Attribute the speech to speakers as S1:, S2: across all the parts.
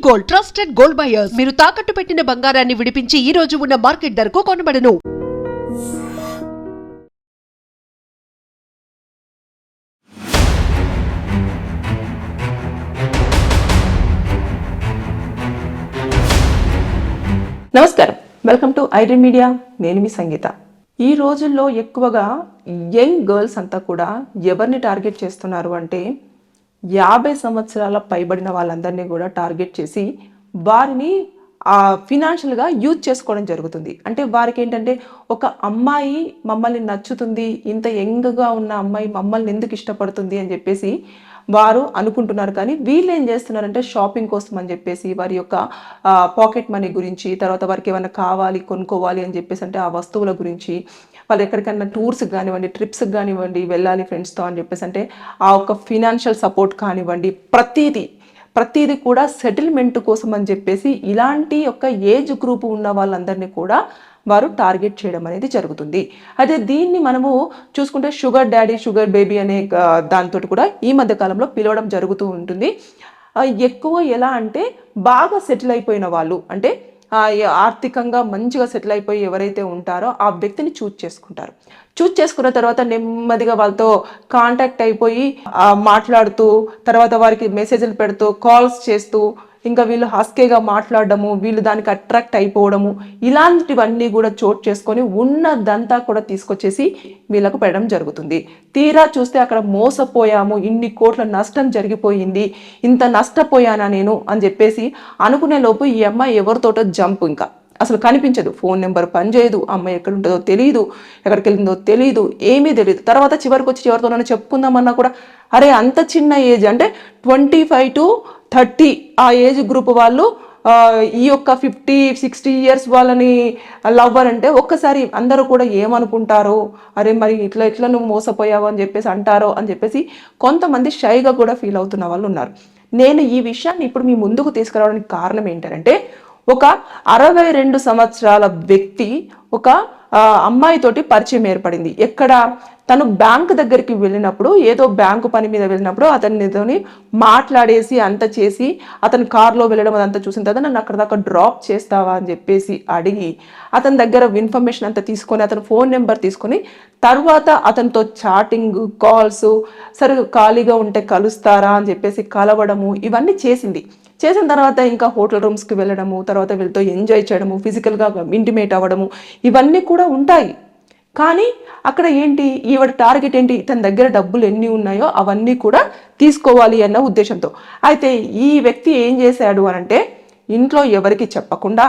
S1: Gold, trusted gold buyers. మీరు తాకట్టు పెట్టిన బంగారాన్ని విడిపించి ఈ రోజు ఉన్న మార్కెట్ ధరకు కొనబడును.
S2: నమస్కారం, వెల్కమ్ టు ఐడ్రీమ్ మీడియా. నేను మీ సంగీత. ఈ రోజుల్లో ఎక్కువగా యంగ్ గర్ల్స్ అంతా కూడా ఎవరిని టార్గెట్ చేస్తున్నారు అంటే 50 సంవత్సరాల పైబడిన వాళ్ళందరినీ కూడా టార్గెట్ చేసి వారిని ఫినాన్షియల్గా యూజ్ చేసుకోవడం జరుగుతుంది. అంటే వారికి ఏంటంటే, ఒక అమ్మాయి మమ్మల్ని నచ్చుతుంది, ఇంత యంగ్గా ఉన్న అమ్మాయి మమ్మల్ని ఎందుకు ఇష్టపడుతుంది అని చెప్పేసి వారు అనుకుంటున్నారు. కానీ వీళ్ళు ఏం చేస్తున్నారంటే, షాపింగ్ కోసం అని చెప్పేసి వారి యొక్క పాకెట్ మనీ గురించి, తర్వాత వారికి ఏమైనా కావాలి కొనుక్కోవాలి అని చెప్పేసి అంటే ఆ వస్తువుల గురించి, వాళ్ళు ఎక్కడికైనా టూర్స్కి కానివ్వండి, ట్రిప్స్కి కానివ్వండి వెళ్ళాలి ఫ్రెండ్స్తో అని చెప్పేసి అంటే ఆ ఒక ఫినాన్షియల్ సపోర్ట్ కానివ్వండి, ప్రతిదీ కూడా సెటిల్మెంట్ కోసం అని చెప్పేసి ఇలాంటి ఒక ఏజ్ గ్రూప్ ఉన్న వాళ్ళందరినీ కూడా వారు టార్గెట్ చేయడం అనేది జరుగుతుంది. అదే దీన్ని మనము చూసుకుంటే షుగర్ డాడీ, షుగర్ బేబీ అనే దానితో కూడా ఈ మధ్య కాలంలో పిలవడం జరుగుతూ ఉంటుంది. ఎక్కువ ఎలా అంటే, బాగా సెటిల్ అయిపోయిన వాళ్ళు, అంటే ఆర్థికంగా మంచిగా సెటిల్ అయిపోయి ఎవరైతే ఉంటారో ఆ వ్యక్తిని చూజ్ చేసుకున్న తర్వాత నెమ్మదిగా వాళ్ళతో కాంటాక్ట్ అయిపోయి మాట్లాడుతూ, తర్వాత వారికి మెసేజ్లు పెడుతూ, కాల్స్ చేస్తూ, ఇంకా వీళ్ళు హస్కేగా మాట్లాడడము, వీళ్ళు దానికి అట్రాక్ట్ అయిపోవడము, ఇలాంటివన్నీ కూడా చోటు చేసుకొని ఉన్నదంతా కూడా తీసుకొచ్చేసి వీళ్ళకు పెట్టడం జరుగుతుంది. తీరా చూస్తే అక్కడ మోసపోయాము, ఇన్ని కోట్ల నష్టం జరిగిపోయింది, ఇంత నష్టపోయానా నేను అని చెప్పేసి అనుకునే లోపు ఈ అమ్మాయి ఎవరితోటో జంప్, ఇంకా అసలు కనిపించదు, ఫోన్ నెంబర్ పనిచేయదు, అమ్మాయి ఎక్కడ ఉంటుందో తెలియదు, ఎక్కడికి వెళ్ళిందో తెలియదు, ఏమీ తెలియదు. తర్వాత చివరికి వచ్చి ఎవరితోనైనా చెప్పుకుందామన్నా కూడా, అరే అంత చిన్న ఏజ్ అంటే 25 to 30 ఆ ఏజ్ గ్రూప్ వాళ్ళు ఈ యొక్క 50-60 ఇయర్స్ వాళ్ళని లవ్వర్ అంటే ఒక్కసారి అందరూ కూడా ఏమనుకుంటారో, అరే మరి ఇట్లా నువ్వు మోసపోయావు అని చెప్పేసి అంటారో అని చెప్పేసి కొంతమంది షైగా కూడా ఫీల్ అవుతున్న వాళ్ళు ఉన్నారు. నేను ఈ విషయాన్ని ఇప్పుడు మీ ముందుకు తీసుకురావడానికి కారణం ఏంటంటే, ఒక 62 సంవత్సరాల వ్యక్తి ఒక అమ్మాయితోటి పరిచయం ఏర్పడింది. ఎక్కడ? తను బ్యాంకు దగ్గరికి వెళ్ళినప్పుడు, ఏదో బ్యాంకు పని మీద వెళ్ళినప్పుడు అతనితోని మాట్లాడేసి అంత చేసి, అతను కారులో వెళ్ళడం అదంతా చూసిన తర్వాత నన్ను అక్కడ దాకా డ్రాప్ చేస్తావా అని చెప్పేసి అడిగి, అతని దగ్గర ఇన్ఫర్మేషన్ అంతా తీసుకొని, అతని ఫోన్ నెంబర్ తీసుకొని, తర్వాత అతనితో చాటింగ్, కాల్స్, సరే ఖాళీగా ఉంటే కలుస్తారా అని చెప్పేసి కలవడము, ఇవన్నీ చేసిన తర్వాత ఇంకా హోటల్ రూమ్స్కి వెళ్ళడము, తర్వాత వీళ్ళతో ఎంజాయ్ చేయడము, ఫిజికల్గా ఇంటిమేట్ అవ్వడము, ఇవన్నీ కూడా ఉంటాయి. కానీ అక్కడ ఏంటి, ఈవిడ టార్గెట్ ఏంటి, తన దగ్గర డబ్బులు ఎన్ని ఉన్నాయో అవన్నీ కూడా తీసుకోవాలి అన్న ఉద్దేశంతో. అయితే ఈ వ్యక్తి ఏం చేశాడు అనంటే, ఇంట్లో ఎవరికి చెప్పకుండా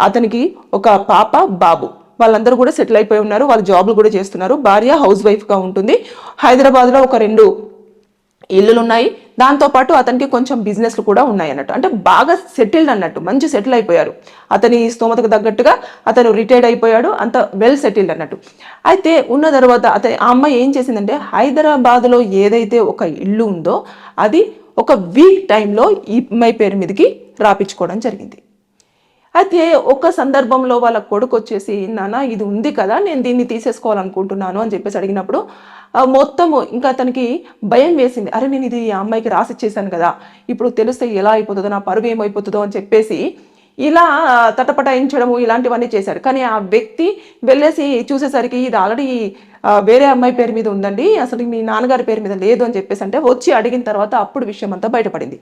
S2: అతనికి ఒక పాప, బాబు, వాళ్ళందరూ కూడా సెటిల్ అయిపోయి ఉన్నారు, వాళ్ళు జాబ్లు కూడా చేస్తున్నారు, భార్య హౌస్ వైఫ్గా ఉంటుంది. హైదరాబాద్లో ఒక 2 ఇల్లులు ఉన్నాయి, దాంతోపాటు అతనికి కొంచెం బిజినెస్లు కూడా ఉన్నాయి అన్నట్టు. అంటే బాగా సెటిల్డ్ అన్నట్టు, మంచి సెటిల్ అయిపోయారు, అతని స్తోమతకు తగ్గట్టుగా అతను రిటైర్డ్ అయిపోయాడు, అంత వెల్ సెటిల్డ్ అన్నట్టు. అయితే ఉన్న తర్వాత ఆ అమ్మాయి ఏం చేసిందంటే, హైదరాబాద్లో ఏదైతే ఒక ఇల్లు ఉందో అది ఒక వీక్ టైంలో ఈ అమ్మాయి పేరు మీదకి రాపించుకోవడం జరిగింది. అయితే ఒక సందర్భంలో వాళ్ళ కొడుకు వచ్చేసి, నాన్న ఇది ఉంది కదా, నేను దీన్ని తీసేసుకోవాలనుకుంటున్నాను అని చెప్పేసి అడిగినప్పుడు మొత్తము ఇంకా అతనికి భయం వేసింది. అరే నేను ఇది ఆ అమ్మాయికి రాసిచ్చేసాను కదా, ఇప్పుడు తెలిస్తే ఎలా అయిపోతుందో, నా పరువు ఏమైపోతుందో అని చెప్పేసి ఇలా తటపటాయించడము ఇలాంటివన్నీ చేశాడు. కానీ ఆ వ్యక్తి వెళ్ళేసి చూసేసరికి ఇది ఆల్రెడీ వేరే అమ్మాయి పేరు మీద ఉందండి, అసలు మీ నాన్నగారి పేరు మీద లేదు అని చెప్పేసి అంటే, వచ్చి అడిగిన తర్వాత అప్పుడు విషయం అంతా బయటపడింది.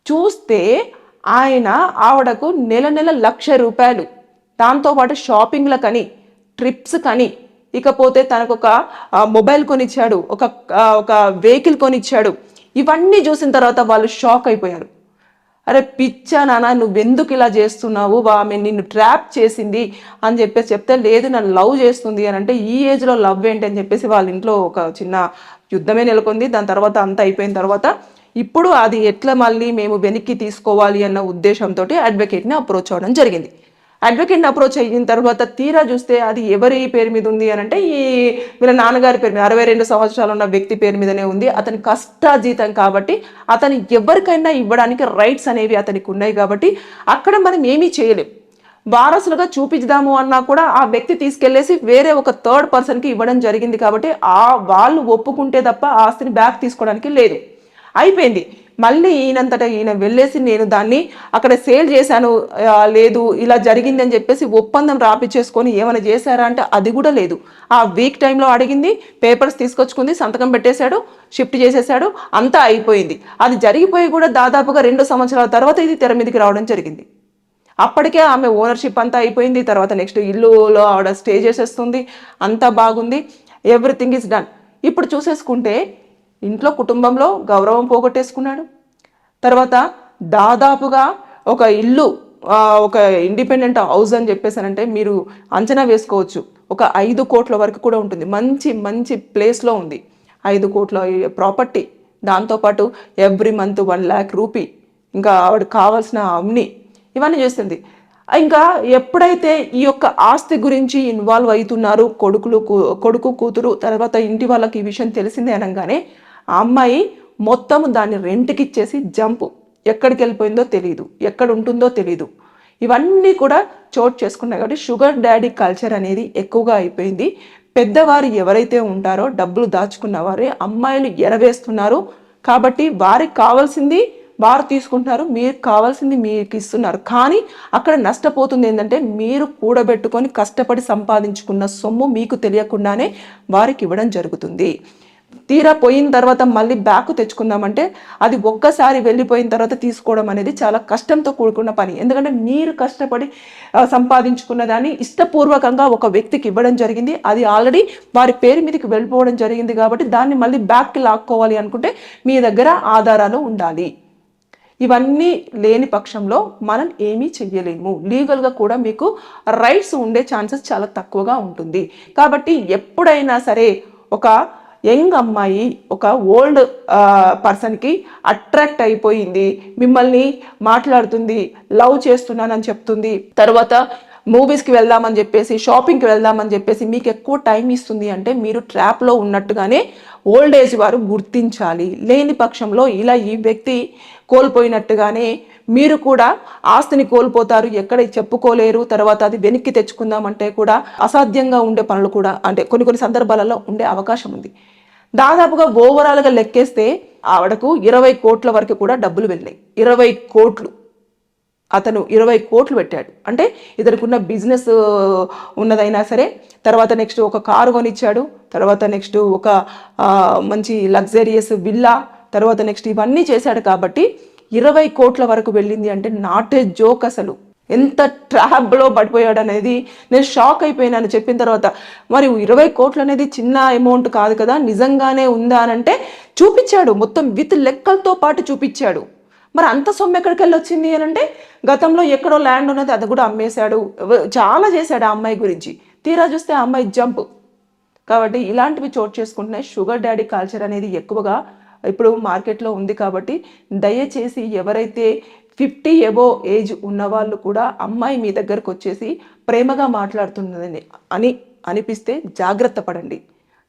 S2: చూస్తే ఆయన ఆవిడకు నెల 1,00,000 రూపాయలు, దాంతోపాటు షాపింగ్లకని, ట్రిప్స్ కని, ఇకపోతే తనకు ఒక మొబైల్ కొనిచ్చాడు, ఒక వెహికల్ కొనిచ్చాడు. ఇవన్నీ చూసిన తర్వాత వాళ్ళు షాక్ అయిపోయారు. అరే పిచ్చా నాన్న, నువ్వెందుకు ఇలా చేస్తున్నావు, ఆమె నిన్ను ట్రాప్ చేసింది అని చెప్పేసి చెప్తే, లేదు నన్ను లవ్ చేస్తుంది అని అంటే, ఈ ఏజ్లో లవ్ ఏంటి అని చెప్పేసి వాళ్ళ ఇంట్లో ఒక చిన్న యుద్ధమే నెలకొంది. దాని తర్వాత అంతా అయిపోయిన తర్వాత ఇప్పుడు అది ఎట్లా మళ్ళీ మేము వెనక్కి తీసుకోవాలి అన్న ఉద్దేశంతో అడ్వకేట్ని అప్రోచ్ అవ్వడం జరిగింది. అడ్వకేట్ని అప్రోచ్ అయిన తర్వాత తీరా చూస్తే అది ఎవరి పేరు మీద ఉంది అని అంటే, ఈ వీళ్ళ నాన్నగారి పేరు మీద, 62 సంవత్సరాలు ఉన్న వ్యక్తి పేరు మీదనే ఉంది. అతని కష్టాజీతం కాబట్టి అతను ఎవరికైనా ఇవ్వడానికి రైట్స్ అనేవి అతనికి ఉన్నాయి కాబట్టి అక్కడ మనం ఏమీ చేయలేం. వారసులుగా చూపించుదాము అన్నా కూడా ఆ వ్యక్తి తీసుకెళ్లేసి వేరే ఒక థర్డ్ పర్సన్కి ఇవ్వడం జరిగింది కాబట్టి వాళ్ళు ఒప్పుకుంటే తప్ప ఆస్తిని బ్యాక్ తీసుకోవడానికి లేదు. అయిపోయింది. మళ్ళీ ఈయనంతటా ఈయన వెళ్ళేసి నేను దాన్ని అక్కడ సేల్ చేశాను లేదు ఇలా జరిగింది అని చెప్పేసి ఒప్పందం రాపిచ్చేసుకొని ఏమైనా చేశారా అంటే అది కూడా లేదు. ఆ వీక్ టైంలో అడిగింది, పేపర్స్ తీసుకొచ్చుకుంది, సంతకం పెట్టేశాడు, షిఫ్ట్ చేసేసాడు, అంతా అయిపోయింది. అది జరిగిపోయి కూడా దాదాపుగా 2 సంవత్సరాల తర్వాత ఇది తెర మీదకి రావడం జరిగింది. అప్పటికే ఆమె ఓనర్షిప్ అంతా అయిపోయింది. తర్వాత నెక్స్ట్ ఇల్లులో ఆవిడ స్టే చేసేస్తుంది, అంతా బాగుంది, ఎవ్రీథింగ్ ఈజ్ డన్. ఇప్పుడు చూసేసుకుంటే ఇంట్లో కుటుంబంలో గౌరవం పోగొట్టేసుకున్నాడు. తర్వాత దాదాపుగా ఒక ఇల్లు ఒక ఇండిపెండెంట్ హౌస్ అని చెప్పేసానంటే మీరు అంచనా వేసుకోవచ్చు, ఒక 5 కోట్ల వరకు కూడా ఉంటుంది. మంచి మంచి ప్లేస్లో ఉంది, 5 కోట్ల ప్రాపర్టీ. దాంతోపాటు ఎవ్రీ మంత్ 1 lakh రూపీ, ఇంకా ఆవిడకి కావాల్సిన అమ్ని ఇవన్నీ చేస్తుంది. ఇంకా ఎప్పుడైతే ఈ యొక్క ఆస్తి గురించి ఇన్వాల్వ్ అవుతున్నారు కొడుకు కూతురు, తర్వాత ఇంటి వాళ్ళకి ఈ విషయం తెలిసిందే అనగానే ఆ అమ్మాయి మొత్తం దాన్ని రెంట్కి ఇచ్చేసి జంపు, ఎక్కడికి వెళ్ళిపోయిందో తెలియదు, ఎక్కడ ఉంటుందో తెలియదు. ఇవన్నీ కూడా చోటు చేసుకున్నాయి. కాబట్టి షుగర్ డాడీ కల్చర్ అనేది ఎక్కువగా అయిపోయింది. పెద్దవారు ఎవరైతే ఉంటారో డబ్బులు దాచుకున్న వారే అమ్మాయిలు ఎరవేస్తున్నారు. కాబట్టి వారికి కావాల్సింది వారు తీసుకుంటున్నారు, మీకు కావాల్సింది మీకు ఇస్తున్నారు. కానీ అక్కడ నష్టపోతుంది ఏంటంటే మీరు కూడబెట్టుకొని కష్టపడి సంపాదించుకున్న సొమ్ము మీకు తెలియకుండానే వారికి ఇవ్వడం జరుగుతుంది. తీరా పోయిన తర్వాత మళ్ళీ బ్యాక్ తెచ్చుకుందామంటే అది ఒక్కసారి వెళ్ళిపోయిన తర్వాత తీసుకోవడం అనేది చాలా కష్టంతో కూడుకున్న పని. ఎందుకంటే మీరు కష్టపడి సంపాదించుకున్న దాన్ని ఇష్టపూర్వకంగా ఒక వ్యక్తికి ఇవ్వడం జరిగింది, అది ఆల్రెడీ వారి పేరు మీదకి వెళ్ళిపోవడం జరిగింది. కాబట్టి దాన్ని మళ్ళీ బ్యాక్కి లాక్కోవాలి అనుకుంటే మీ దగ్గర ఆధారాలు ఉండాలి. ఇవన్నీ లేని పక్షంలో మనం ఏమీ చెయ్యలేము. లీగల్గా కూడా మీకు రైట్స్ ఉండే ఛాన్సెస్ చాలా తక్కువగా ఉంటుంది. కాబట్టి ఎప్పుడైనా సరే ఒక యంగ్ అమ్మాయి ఒక ఓల్డ్ పర్సన్కి అట్రాక్ట్ అయిపోయింది, మిమ్మల్ని మాట్లాడుతుంది, లవ్ చేస్తున్నానని చెప్తుంది, తర్వాత మూవీస్కి వెళ్దామని చెప్పేసి, షాపింగ్కి వెళ్దామని చెప్పేసి మీకు ఎక్కువ టైం ఇస్తుంది అంటే మీరు ట్రాప్లో ఉన్నట్టుగానే ఓల్డ్ ఏజ్ వారు గుర్తించాలి. లేని పక్షంలో ఇలా ఈ వ్యక్తి కోల్పోయినట్టుగానే మీరు కూడా ఆస్తిని కోల్పోతారు, ఎక్కడ చెప్పుకోలేరు. తర్వాత అది వెనక్కి తెచ్చుకుందామంటే కూడా అసాధ్యంగా ఉండే పనులు కూడా అంటే కొన్ని సందర్భాలలో ఉండే అవకాశం ఉంది. దాదాపుగా ఓవరాల్గా లెక్కేస్తే ఆవిడకు 20 కోట్ల వరకు కూడా డబ్బులు వెళ్ళాయి. 20 కోట్లు, అతను 20 కోట్లు పెట్టాడు అంటే ఇతనుకున్న బిజినెస్ ఉన్నదైనా సరే. తర్వాత నెక్స్ట్ ఒక కారు కొనిచ్చాడు, తర్వాత నెక్స్ట్ ఒక మంచి లగ్జరియస్ విల్లా, తర్వాత నెక్స్ట్ ఇవన్నీ చేశాడు. కాబట్టి 20 కోట్ల వరకు వెళ్ళింది అంటే నాట్ ఏ జోక్. అసలు ఎంత ట్రాప్లో పడిపోయాడు అనేది నేను షాక్ అయిపోయినాను చెప్పిన తర్వాత. మరి 20 కోట్లు అనేది చిన్న అమౌంట్ కాదు కదా, నిజంగానే ఉందా అని అంటే చూపించాడు, మొత్తం విత్ లెక్కలతో పాటు చూపించాడు. మరి అంత సొమ్ము ఎక్కడికి వెళ్ళి వచ్చింది అని అంటే గతంలో ఎక్కడో ల్యాండ్ ఉన్నది అది కూడా అమ్మేశాడు, చాలా చేశాడు ఆ అమ్మాయి గురించి. తీరా చూస్తే ఆ అమ్మాయి జంప్. కాబట్టి ఇలాంటివి చోటు చేసుకుంటున్నాయి. షుగర్ డాడీ కల్చర్ అనేది ఎక్కువగా ఇప్పుడు మార్కెట్లో ఉంది. కాబట్టి దయచేసి ఎవరైతే 50 అబోవ్ ఏజ్ ఉన్నవాళ్ళు కూడా అమ్మాయి మీ దగ్గరకు వచ్చేసి ప్రేమగా మాట్లాడుతున్నదని అనిపిస్తే జాగ్రత్త పడండి.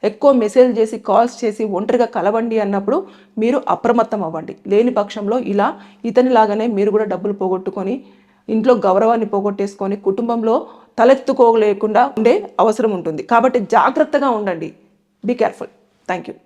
S2: ఎక్కువ మెసేజ్ చేసి కాల్స్ చేసి ఒంటరిగా కలవండి అన్నప్పుడు మీరు అప్రమత్తం అవ్వండి. లేని పక్షంలో ఇలా ఇతనిలాగానే మీరు కూడా డబ్బులు పోగొట్టుకొని ఇంట్లో గౌరవాన్ని పోగొట్టేసుకొని కుటుంబంలో తలెత్తుకోలేకుండా ఉండే అవసరం ఉంటుంది. కాబట్టి జాగ్రత్తగా ఉండండి. Be careful. Thank you.